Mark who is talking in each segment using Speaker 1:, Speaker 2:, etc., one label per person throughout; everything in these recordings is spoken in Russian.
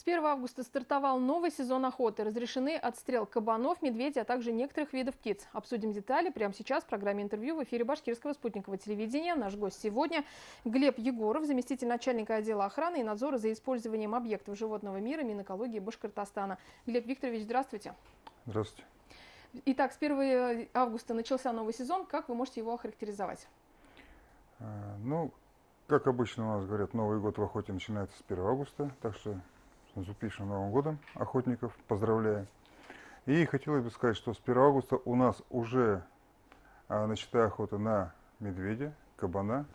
Speaker 1: С 1 августа стартовал новый сезон охоты. Разрешены отстрел кабанов, медведей, а также некоторых видов птиц. Обсудим детали прямо сейчас в программе интервью в эфире Башкирского спутникового телевидения. Наш гость сегодня Глеб Егоров, заместитель начальника отдела охраны и надзора за использованием объектов животного мира Минэкологии Башкортостана. Глеб Викторович, здравствуйте.
Speaker 2: Здравствуйте.
Speaker 1: Итак, с 1 августа начался новый сезон. Как вы можете его охарактеризовать?
Speaker 2: Ну, как обычно у нас говорят, Новый год в охоте начинается с 1 августа, так что с наступившим Новым годом охотников поздравляю. И хотелось бы сказать, что с 1 августа у нас уже начата охота на медведя, кабана,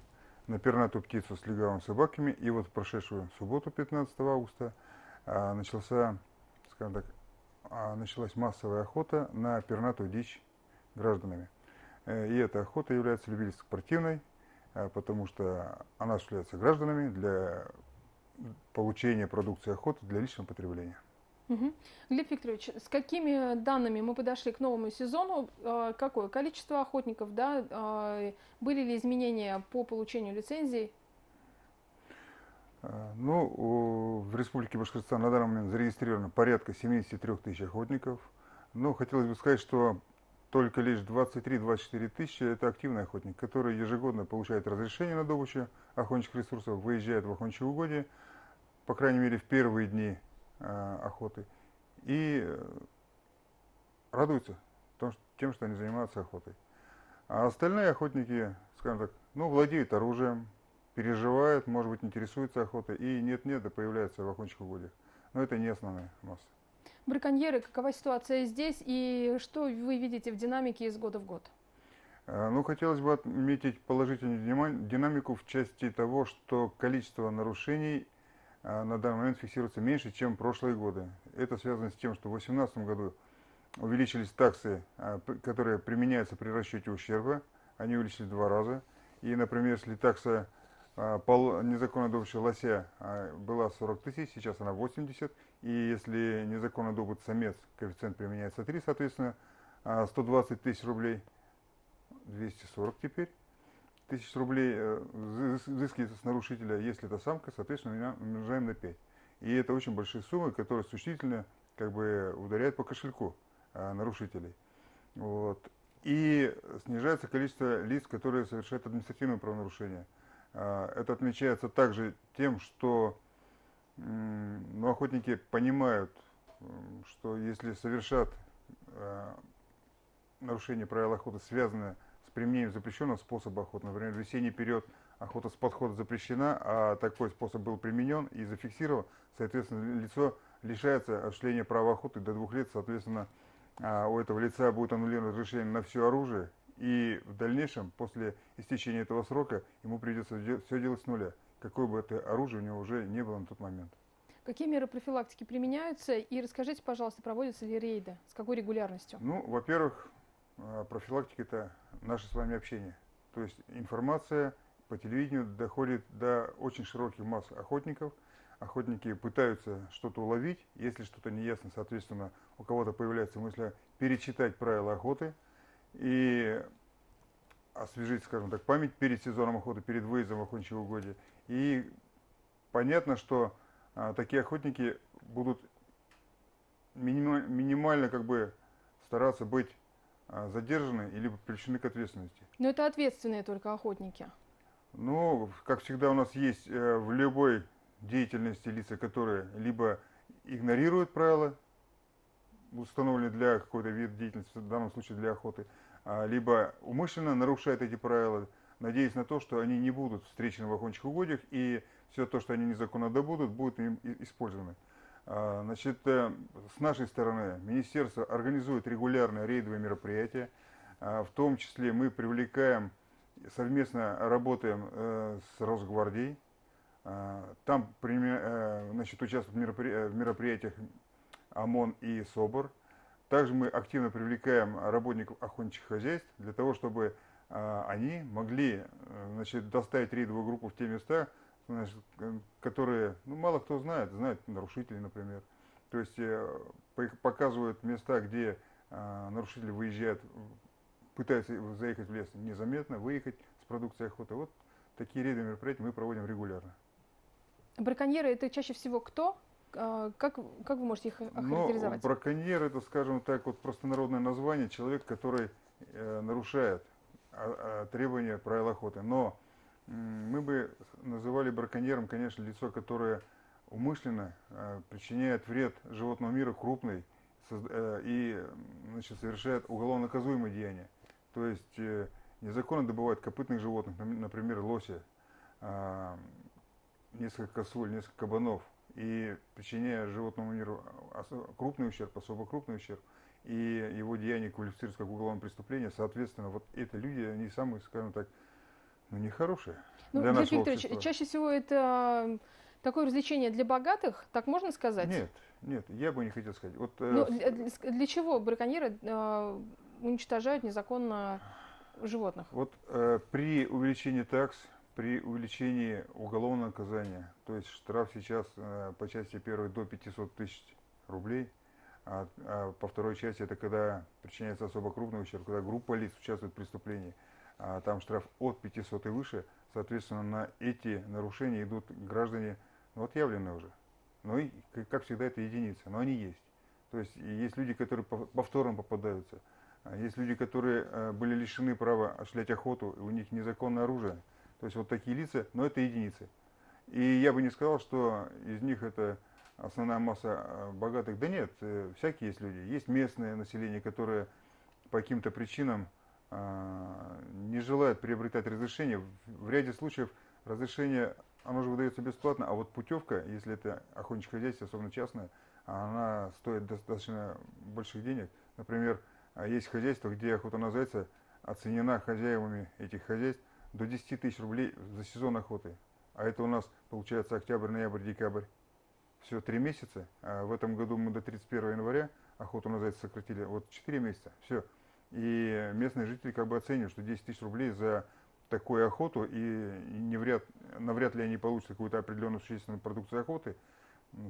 Speaker 2: на пернатую птицу с легавыми собаками. И вот в прошедшую субботу, 15 августа, началась массовая охота на пернатую дичь гражданами. И эта охота является любительско-спортивной, потому что она осуществляется гражданами для получения продукции охоты для личного потребления.
Speaker 1: Глеб Викторович, с какими данными мы подошли к новому сезону? Какое количество охотников, да? Были ли изменения по получению лицензий?
Speaker 2: В Республике Башкортостан на данный момент зарегистрировано порядка 73 тысяч охотников. Но хотелось бы сказать, что только лишь 23-24 тысячи – это активные охотники, которые ежегодно получают разрешение на добычу охотничьих ресурсов, выезжают в охотничьи угодья, по крайней мере, в первые дни охоты, и радуются тем, что они занимаются охотой. А остальные охотники, скажем так, владеют оружием, переживают, может быть, интересуются охотой, и нет-нет, да появляются в охотничьих угодьях. Но это не основная масса.
Speaker 1: Браконьеры, какова ситуация здесь и что вы видите в динамике из года в год?
Speaker 2: Хотелось бы отметить положительную динамику в части того, что количество нарушений на данный момент фиксируется меньше, чем в прошлые годы. Это связано с тем, что в 2018 году увеличились таксы, которые применяются при расчете ущерба. Они увеличились в 2 раза. И, например, если такса незаконно добывшего лося была 40 тысяч, сейчас она 80. И если незаконно добыт самец, коэффициент применяется 3, соответственно, 120 тысяч рублей, 240 теперь тысяч рублей взыскивается с нарушителя. Если это самка, соответственно, умножаем на 5. И это очень большие суммы, которые существенно ударяют по кошельку нарушителей. И снижается количество лиц, которые совершают административное правонарушение. Это отмечается также тем, что охотники понимают, что если совершат нарушение правил охоты, связанное с применением запрещенного способа охоты, например, в весенний период охота с подхода запрещена, а такой способ был применен и зафиксирован, соответственно, лицо лишается осуществления права охоты до 2 лет, соответственно, у этого лица будет аннулировано разрешение на все оружие, и в дальнейшем, после истечения этого срока, ему придется все делать с нуля, какое бы это оружие у него уже не было на тот момент.
Speaker 1: Какие меры профилактики применяются? И расскажите, пожалуйста, проводятся ли рейды? С какой регулярностью?
Speaker 2: Во-первых, профилактика – это наше с вами общение. То есть информация по телевидению доходит до очень широких масс охотников. Охотники пытаются что-то уловить. Если что-то неясно, соответственно, у кого-то появляется мысль перечитать правила охоты и освежить, скажем так, память перед сезоном охоты, перед выездом в охотничьи угодья. И понятно, что такие охотники будут минимально стараться быть задержаны или привлечены к ответственности.
Speaker 1: Но это ответственные только охотники.
Speaker 2: Как всегда у нас есть в любой деятельности лица, которые либо игнорируют правила, установленные для какой-то вид деятельности, в данном случае для охоты, либо умышленно нарушают эти правила, надеясь на то, что они не будут встречены в охотничьих угодьях, и все то, что они незаконно добудут, будет им использовано. С нашей стороны министерство организует регулярные рейдовые мероприятия, в том числе мы привлекаем, совместно работаем с Росгвардией, там участвуют в мероприятиях ОМОН и СОБР. Также мы активно привлекаем работников охотничьих хозяйств для того, чтобы они могли доставить рейдовую группу в те места, которые мало кто знает нарушители, например. То есть показывают места, где нарушители выезжают, пытаются заехать в лес незаметно, выехать с продукцией охоты. Вот такие рейдовые мероприятия мы проводим регулярно.
Speaker 1: Браконьеры – это чаще всего кто? Как вы можете их
Speaker 2: Но
Speaker 1: охарактеризовать?
Speaker 2: браконьер это, скажем так, вот простонародное название, человек, который нарушает требования правил охоты. Но мы бы называли браконьером, конечно, лицо, которое умышленно причиняет вред животному миру крупный и, значит, совершает уголовно наказуемые деяния. То есть незаконно добывает копытных животных, например, лося, несколько косуль, несколько кабанов, и причиняя животному миру крупный ущерб, особо крупный ущерб, и его деяние квалифицируется как уголовное преступление, соответственно, вот эти люди, они самые, скажем так, ну, нехорошие
Speaker 1: Ну,
Speaker 2: для
Speaker 1: Глеб
Speaker 2: нашего
Speaker 1: Викторович,
Speaker 2: общества.
Speaker 1: чаще всего это такое развлечение для богатых, так можно сказать?
Speaker 2: Нет, нет, я бы не хотел сказать. Вот,
Speaker 1: Ну, для чего браконьеры уничтожают незаконно животных?
Speaker 2: вот при увеличении такс, при увеличении уголовного наказания, то есть штраф сейчас по части первой до 500 тысяч рублей, по второй части это когда причиняется особо крупный ущерб, когда группа лиц участвует в преступлении, там штраф от 500 и выше, соответственно, на эти нарушения идут граждане, ну, отъявленные уже. Ну и, как всегда, это единицы, но они есть. То есть есть люди, которые повторно попадаются, есть люди, которые были лишены права осуществлять охоту, и у них незаконное оружие. То есть вот такие лица, но это единицы. И я бы не сказал, что из них это основная масса богатых. Да нет, всякие есть люди. Есть местное население, которое по каким-то причинам не желает приобретать разрешение. В ряде случаев разрешение, оно же выдается бесплатно, а вот путевка, если это охотничье хозяйство, особенно частное, она стоит достаточно больших денег. Например, есть хозяйство, где охота на зайца оценена хозяевами этих хозяйств до 10 тысяч рублей за сезон охоты. А это у нас получается октябрь, ноябрь, декабрь. Все 3 месяца. А в этом году мы до 31 января охоту на зайца сократили. Вот 4 месяца. Все. И местные жители как бы оценивают, что 10 тысяч рублей за такую охоту, и навряд ли они получат какую-то определенную существенную продукцию охоты.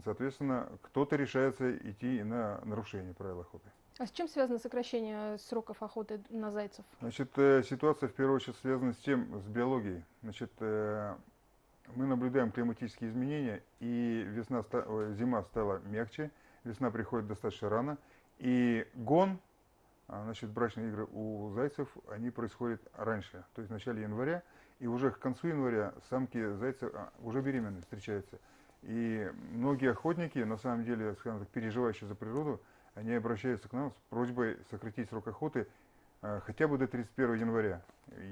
Speaker 2: Соответственно, кто-то решается идти на нарушение правил охоты.
Speaker 1: А с чем связано сокращение сроков охоты на зайцев?
Speaker 2: Значит, ситуация в первую очередь связана с тем, с биологией. Значит, мы наблюдаем климатические изменения, и зима стала мягче, весна приходит достаточно рано, и гон, значит, брачные игры у зайцев, они происходят раньше, то есть в начале января, и уже к концу января самки зайцев уже беременные встречаются. И многие охотники, на самом деле, скажем так, переживающие за природу, они обращаются к нам с просьбой сократить срок охоты хотя бы до 31 января.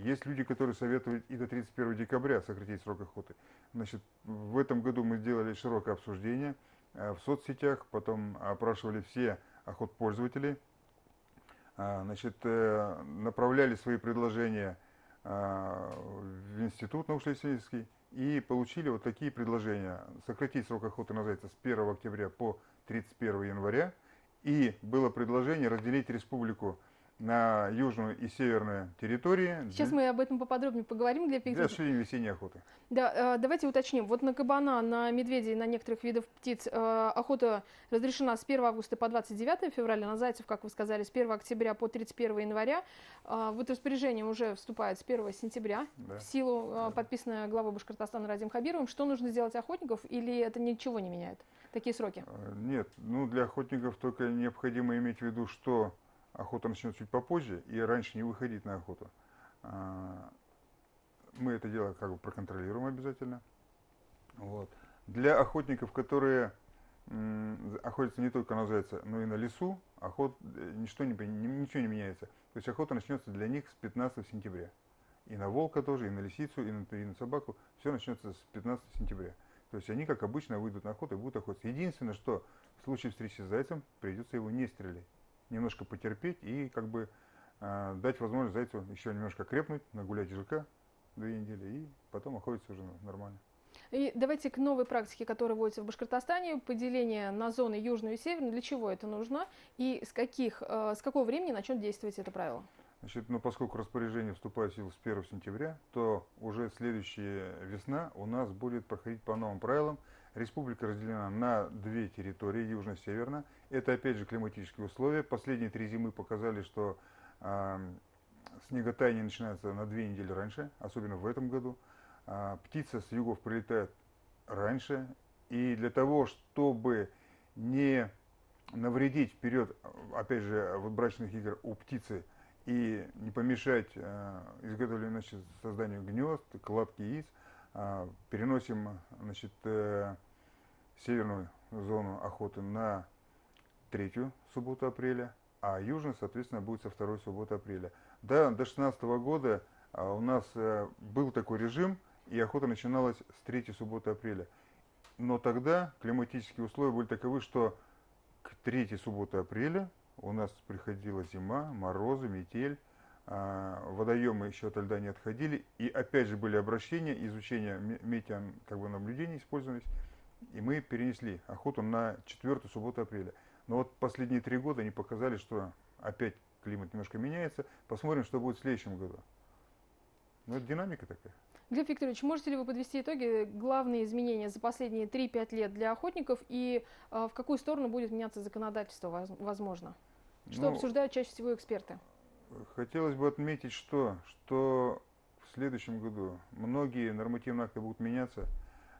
Speaker 2: Есть люди, которые советуют и до 31 декабря сократить срок охоты. Значит, в этом году мы сделали широкое обсуждение в соцсетях, потом опрашивали все охотпользователей, значит, направляли свои предложения в Институт научно-исследовательский и получили вот такие предложения. Сократить срок охоты на зайца с 1 октября по 31 января. И было предложение разделить республику на южную и северную территории.
Speaker 1: Сейчас мы об этом поподробнее поговорим, Глеб
Speaker 2: Для
Speaker 1: Викторович.
Speaker 2: осуществления весенней охоты.
Speaker 1: Да, давайте уточним. Вот на кабана, на медведей, на некоторых видов птиц охота разрешена с 1 августа по 29 февраля, на зайцев, как вы сказали, с 1 октября по 31 января. Вот распоряжение уже вступает с 1 сентября
Speaker 2: Да.
Speaker 1: в силу, подписанное главой Башкортостана Радим Хабировым. Что нужно сделать охотников, или это ничего не меняет? Такие сроки?
Speaker 2: Нет, ну для охотников только необходимо иметь в виду, что охота начнется чуть попозже, и раньше не выходить на охоту. Мы это дело как бы проконтролируем обязательно. Вот. Для охотников, которые охотятся не только на зайца, но и на лису, ничего не меняется. То есть охота начнется для них с 15 сентября. И на волка тоже, и на лисицу, и на собаку. Все начнется с 15 сентября. То есть они, как обычно, выйдут на охоту и будут охотиться. Единственное, что в случае встречи с зайцем придется его не стрелять. Немножко потерпеть и как бы дать возможность зайцу еще немножко крепнуть, нагулять ежика 2 недели, и потом охотиться уже нормально.
Speaker 1: И давайте к новой практике, которая вводится в Башкортостане, поделение на зоны южную и северную. Для чего это нужно? И с какого времени начнет действовать это правило?
Speaker 2: Значит, поскольку распоряжение вступает в силу с 1 сентября, то уже следующая весна у нас будет проходить по новым правилам. Республика разделена на 2 территории, южно-северно. Это опять же климатические условия. Последние 3 зимы показали, что снеготаяние начинается на 2 недели раньше, особенно в этом году. Птица с югов прилетает раньше, И для того, чтобы не навредить вперед, опять же, вот брачных игр у птицы и не помешать изготовлению, значит, созданию гнезд, кладки яиц, переносим, значит, северную зону охоты на третью субботу апреля, а южная, соответственно, будет со второй субботы апреля. Да, до 2016 года у нас был такой режим, и охота начиналась с третьей субботы апреля. Но тогда климатические условия были таковы, что к третьей субботе апреля у нас приходила зима, морозы, метель, водоемы еще от льда не отходили, и опять же были обращения, изучения метеонаблюдений использовались, и мы перенесли охоту на четвертую субботу апреля. Но вот последние 3 года они показали, что опять климат немножко меняется. Посмотрим, что будет в следующем году. Ну, это динамика такая.
Speaker 1: Глеб Викторович, можете ли вы подвести итоги, главные изменения за последние 3-5 лет для охотников и в какую сторону будет меняться законодательство, возможно? Что обсуждают чаще всего эксперты?
Speaker 2: Хотелось бы отметить, что в следующем году многие нормативные акты будут меняться,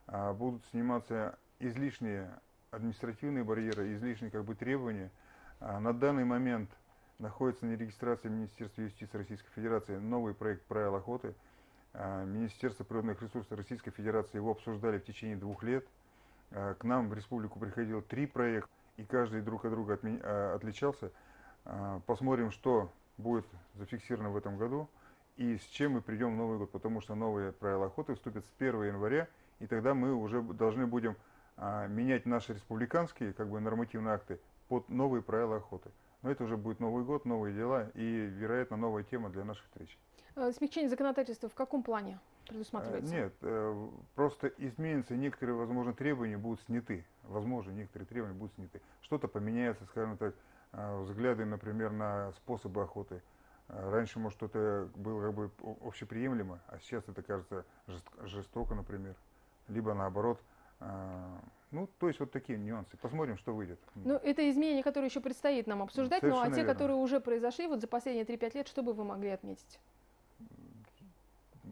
Speaker 2: будут сниматься излишние административные барьеры, излишние требования. На данный момент находится на регистрации Министерства юстиции Российской Федерации новый проект правил охоты. Министерство природных ресурсов Российской Федерации его обсуждали в течение 2 лет. К нам в республику приходило 3 проекта, и каждый друг от друга отличался. Посмотрим, что будет зафиксировано в этом году и с чем мы придем в Новый год, потому что новые правила охоты вступят с 1 января, и тогда мы уже должны будем менять наши республиканские нормативные акты под новые правила охоты. Но это уже будет Новый год, новые дела и, вероятно, новая тема для наших встреч.
Speaker 1: Смягчение законодательства в каком плане предусматривается?
Speaker 2: Нет, просто изменятся некоторые, возможно, требования будут сняты. Возможно, некоторые требования будут сняты. Что-то поменяется, скажем так, взгляды, например, на способы охоты. Раньше, может, что-то было общеприемлемо, а сейчас это кажется жестоко, например. Либо наоборот. То есть вот такие нюансы. Посмотрим, что выйдет.
Speaker 1: Ну, это изменения, которые еще предстоит нам обсуждать,
Speaker 2: Совершенно
Speaker 1: ну а те,
Speaker 2: верно.
Speaker 1: которые уже произошли вот за последние 3-5 лет, что бы вы могли отметить?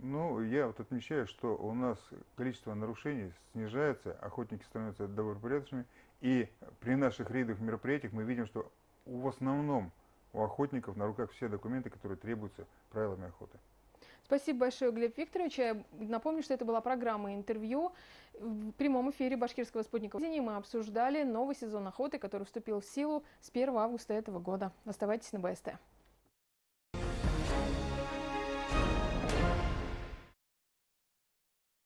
Speaker 2: Я отмечаю, что у нас количество нарушений снижается, охотники становятся добропорядочными, и при наших рейдовых мероприятиях мы видим, что в основном у охотников на руках все документы, которые требуются правилами охоты.
Speaker 1: Спасибо большое, Глеб Викторович. Я напомню, что это была программа интервью. В прямом эфире Башкирского спутникового телевидения мы обсуждали новый сезон охоты, который вступил в силу с 1 августа этого года. Оставайтесь на БСТ.